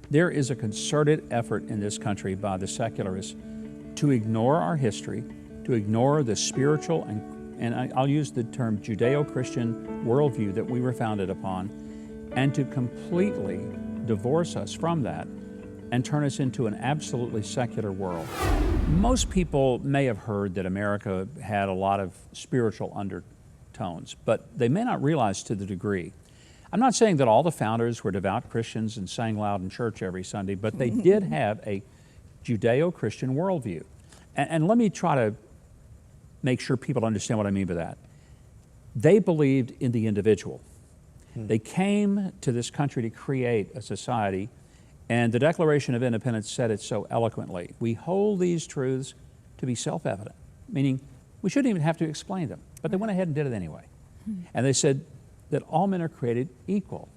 There is a concerted effort in this country by the secularists to ignore our history, to ignore the spiritual and I'll use the term judeo-christian worldview that we were founded upon, and to completely divorce us from that and turn us into an absolutely secular world. Most people may have heard that America had a lot of spiritual undertones, but they may not realize to the degree. I'm not saying that all the founders were devout Christians and sang loud in church every Sunday, but they did have a judeo-christian worldview. And let me try to make sure people understand what I mean by that. They believed in the individual. They came to this country to create a society, and the Declaration of Independence said it so eloquently. We hold these truths to be self-evident, meaning we shouldn't even have to explain them, but they went ahead and did it anyway. And they said that all men are created equal.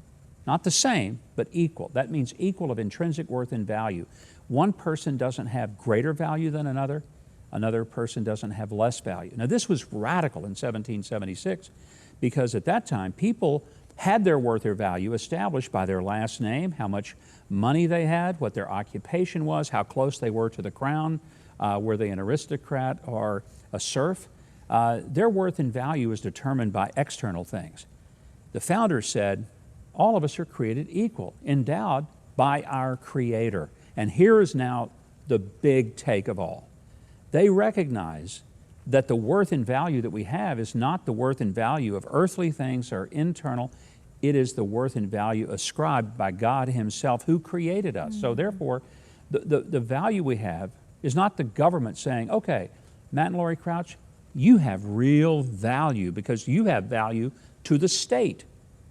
Not the same, but equal. That means equal of intrinsic worth and value. One person doesn't have greater value than another. Another person doesn't have less value. Now, this was radical in 1776 because at that time, people had their worth or value established by their last name, how much money they had, what their occupation was, how close they were to the crown, were they an aristocrat or a serf. Their worth and value is determined by external things. The founders said, all of us are created equal, endowed by our Creator. And here is now the big take of all. They recognize that the worth and value that we have is not the worth and value of earthly things or internal. It is the worth and value ascribed by God Himself who created us. So therefore, the value we have is not the government saying, okay, Matt and Laurie Crouch, you have real value because you have value to the state.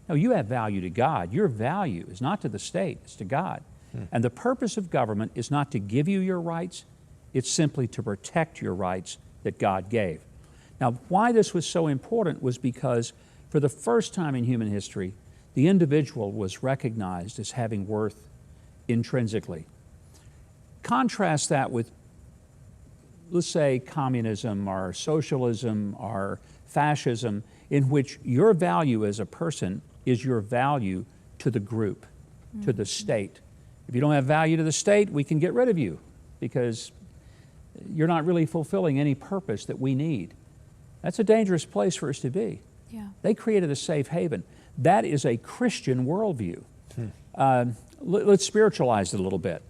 No, you have value to God. Your value is not to the state, it's to God. And the purpose of government is not to give you your rights, it's simply to protect your rights that God gave. Now, why this was so important was because for the first time in human history, the individual was recognized as having worth intrinsically. Contrast that with, let's say, communism or socialism or fascism, in which your value as a person is your value to the group, to the state. If you don't have value to the state, we can get rid of you because you're not really fulfilling any purpose that we need. That's a dangerous place for us to be. Yeah. They created a safe haven. That is a Christian worldview. Let's spiritualize it a little bit.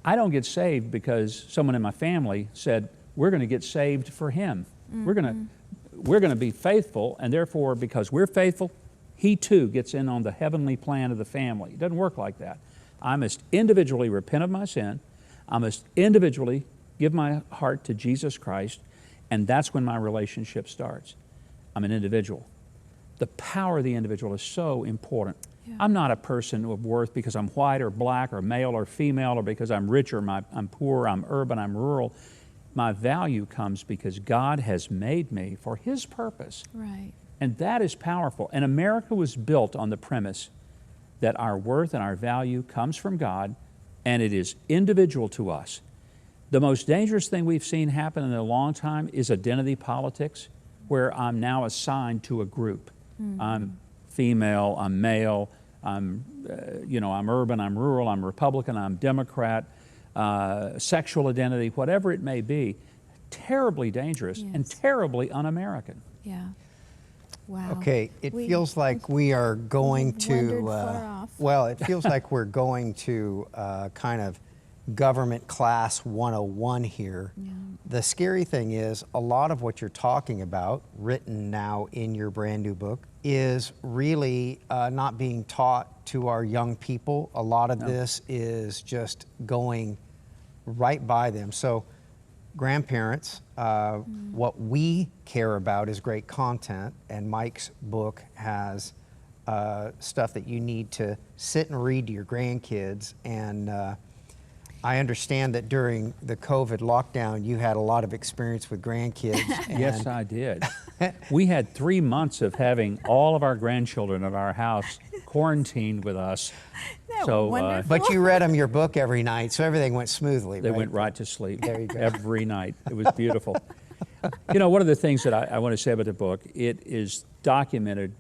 I don't get saved because someone in my family said, we're going to get saved for him. We're going to be faithful, and therefore, because we're faithful, he too gets in on the heavenly plan of the family. It doesn't work like that. I must individually repent of my sin. I must individually give my heart to Jesus Christ, and that's when my relationship starts. I'm an individual. The power of the individual is so important. Yeah. I'm not a person of worth because I'm white or black or male or female or because I'm rich or I'm poor, I'm urban, I'm rural. My value comes because God has made me for His purpose. Right. And that is powerful. And America was built on the premise that our worth and our value comes from God, and it is individual to us. The most dangerous thing we've seen happen in a long time is identity politics, where I'm now assigned to a group. I'm female, I'm male, I'm urban, I'm rural, I'm Republican, I'm Democrat, sexual identity, whatever it may be. Terribly dangerous and terribly un-American. Yeah. Wow. Okay, it feels like we are going to, well, it feels like we're going to kind of government class 101 here. Yeah. The scary thing is a lot of what you're talking about, written now in your brand new book, is really not being taught to our young people. A lot of this is just going right by them. So grandparents, what we care about is great content, and Mike's book has stuff that you need to sit and read to your grandkids. And I understand that during the COVID lockdown, you had a lot of experience with grandkids. Yes, I did. We had 3 months of having all of our grandchildren at our house quarantined with us. So, but you read them your book every night, so everything went smoothly. They went right to sleep. There you go. Every night. It was beautiful. You know, one of the things that I want to say about the book, it is documented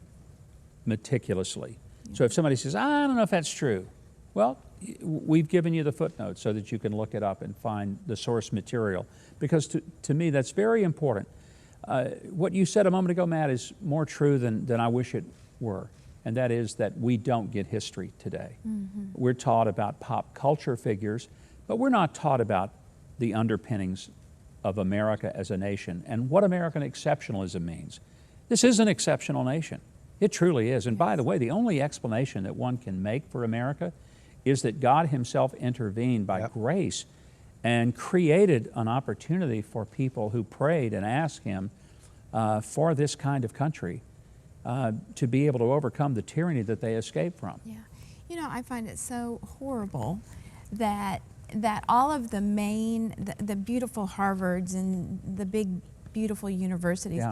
meticulously. So if somebody says, I don't know if that's true, well, we've given you the footnotes so that you can look it up and find the source material, because to me that's very important. What you said a moment ago, Matt, is more true than I wish it were, and that is that we don't get history today. We're taught about pop culture figures, but we're not taught about the underpinnings of America as a nation and what American exceptionalism means. This is an exceptional nation. It truly is. And by the way, the only explanation that one can make for America is that God Himself intervened by grace and created an opportunity for people who prayed and asked Him for this kind of country to be able to overcome the tyranny that they escaped from. Yeah. You know, I find it so horrible that all of the the beautiful Harvards and the big, beautiful universities,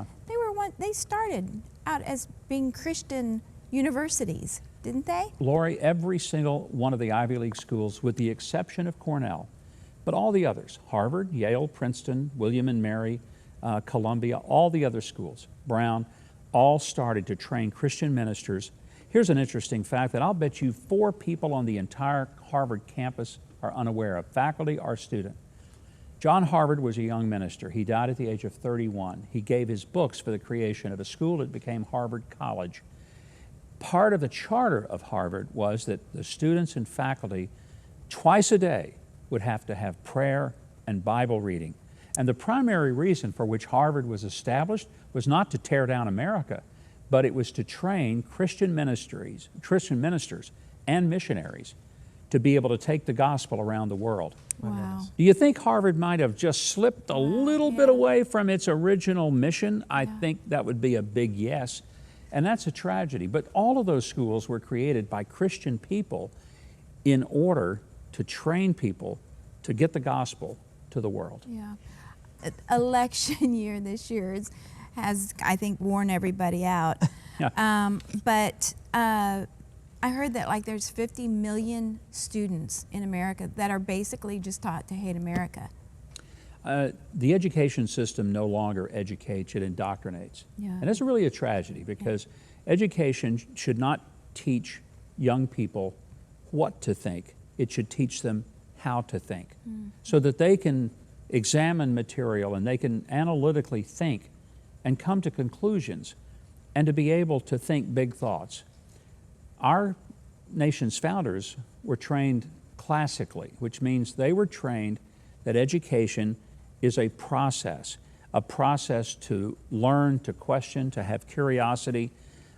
they started out as being Christian universities, didn't they? Laurie, every single one of the Ivy League schools, with the exception of Cornell, but all the others, Harvard, Yale, Princeton, William and Mary, Columbia, all the other schools, Brown, all started to train Christian ministers. Here's an interesting fact that I'll bet you 4 people on the entire Harvard campus are unaware of, faculty or student. John Harvard was a young minister. He died at the age of 31. He gave his books for the creation of a school that became Harvard College. Part of the charter of Harvard was that the students and faculty twice a day would have to have prayer and Bible reading. And the primary reason for which Harvard was established was not to tear down America, but it was to train Christian ministers and missionaries to be able to take the gospel around the world. Wow. Do you think Harvard might have just slipped a little bit away from its original mission? I think that would be a big yes. And that's a tragedy. But all of those schools were created by Christian people in order to train people to get the gospel to the world. Yeah. Election year this year has, I think, worn everybody out. But I heard that like there's 50 million students in America that are basically just taught to hate America. The education system no longer educates, it indoctrinates. And that's really a tragedy, because education should not teach young people what to think. It should teach them how to think, so that they can examine material and they can analytically think and come to conclusions and to be able to think big thoughts. Our nation's founders were trained classically, which means they were trained that education is a process to learn, to question, to have curiosity,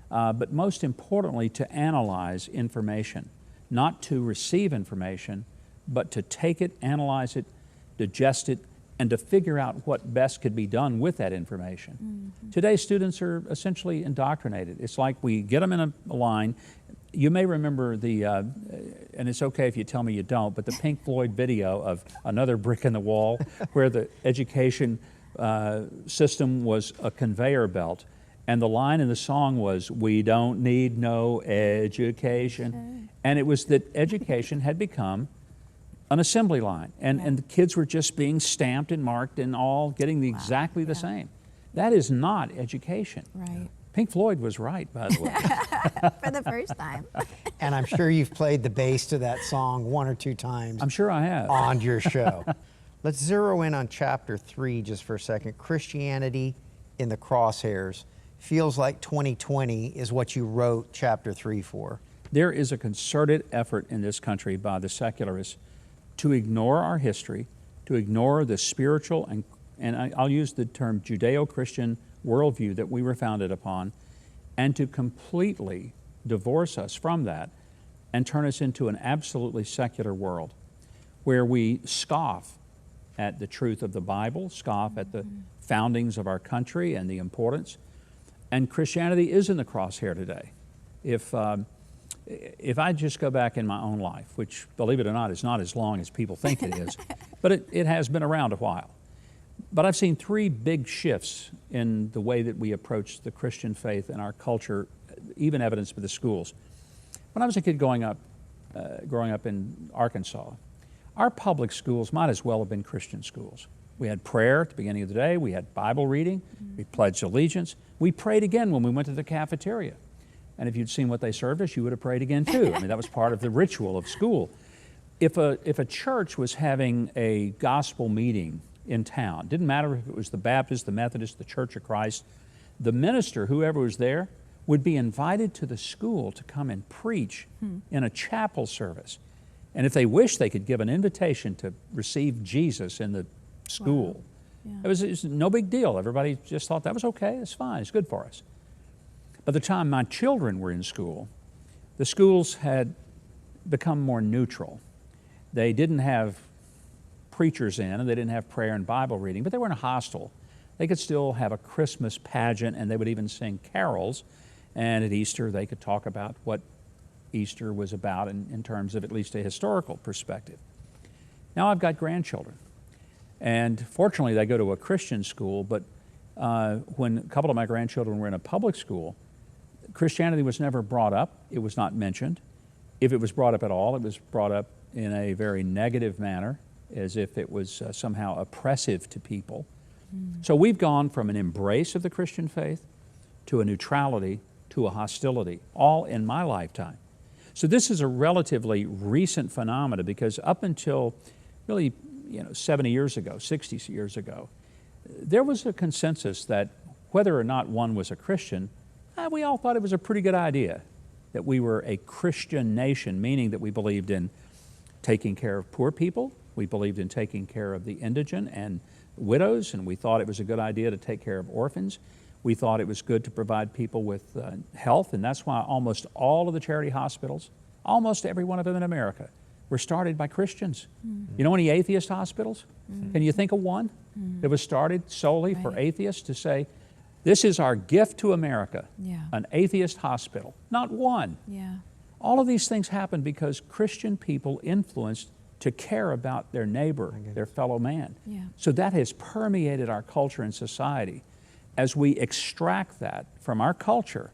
but most importantly to analyze information, not to receive information, but to take it, analyze it, digest it, and to figure out what best could be done with that information. Today, students are essentially indoctrinated. It's like we get them in a line. You may remember and it's okay if you tell me you don't, but the Pink Floyd video of Another Brick in the Wall, where the education system was a conveyor belt, and the line in the song was, "We don't need no education." And it was that education had become an assembly line, and the kids were just being stamped and marked and all getting exactly the same. That is not education. Right. Pink Floyd was right, by the way. For the first time. And I'm sure you've played the bass to that song 1 or 2 times. I'm sure I have. On your show. Let's zero in on chapter 3 just for a second. Christianity in the crosshairs. Feels like 2020 is what you wrote chapter 3 for. There is a concerted effort in this country by the secularists to ignore our history, to ignore the spiritual and I'll use the term judeo-christian worldview that we were founded upon, and to completely divorce us from that and turn us into an absolutely secular world where we scoff at the truth of the Bible, scoff at the foundings of our country and the importance. And Christianity is in the crosshair today. If I just go back in my own life, which, believe it or not, is not as long as people think it is, but it has been around a while. But I've seen 3 big shifts in the way that we approach the Christian faith in our culture, even evidenced by the schools. When I was a kid growing up in Arkansas, our public schools might as well have been Christian schools. We had prayer at the beginning of the day, we had Bible reading, we pledged allegiance, we prayed again when we went to the cafeteria. And if you'd seen what they served us, you would have prayed again too. I mean, that was part of the ritual of school. if a church was having a gospel meeting in town, didn't matter if it was the Baptist, the Methodist, the Church of Christ, the minister, whoever was there, would be invited to the school to come and preach in a chapel service. And if they wished, they could give an invitation to receive Jesus in the school. Wow. Yeah. It was no big deal. Everybody just thought that was okay, it's fine, it's good for us. By the time my children were in school, the schools had become more neutral. They didn't have preachers in, and they didn't have prayer and Bible reading, but they weren't hostile. They could still have a Christmas pageant, and they would even sing carols. And at Easter, they could talk about what Easter was about in terms of at least a historical perspective. Now I've got grandchildren, and fortunately they go to a Christian school, but when a couple of my grandchildren were in a public school, Christianity was never brought up. It was not mentioned. If it was brought up at all, it was brought up in a very negative manner, as if it was somehow oppressive to people. So we've gone from an embrace of the Christian faith to a neutrality to a hostility, all in my lifetime. So this is a relatively recent phenomena, because up until really 70 years ago, 60 years ago, there was a consensus that whether or not one was a Christian, we all thought it was a pretty good idea that we were a Christian nation, meaning that we believed in taking care of poor people, we believed in taking care of the indigent and widows, and we thought it was a good idea to take care of orphans. We thought it was good to provide people with health, and that's why almost all of the charity hospitals, almost every one of them in America, were started by Christians. You know any atheist hospitals? Can you think of one that was started solely for atheists to say, this is our gift to America, an atheist hospital? Not one. All of these things happened because Christian people influenced to care about their neighbor, their fellow man. So that has permeated our culture and society. As we extract that from our culture,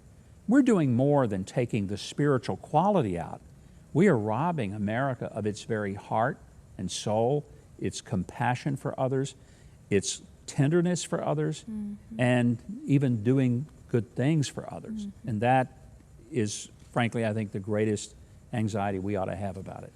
we're doing more than taking the spiritual quality out. We are robbing America of its very heart and soul, its compassion for others, its tenderness for others, and even doing good things for others. And that is, frankly, I think the greatest anxiety we ought to have about it.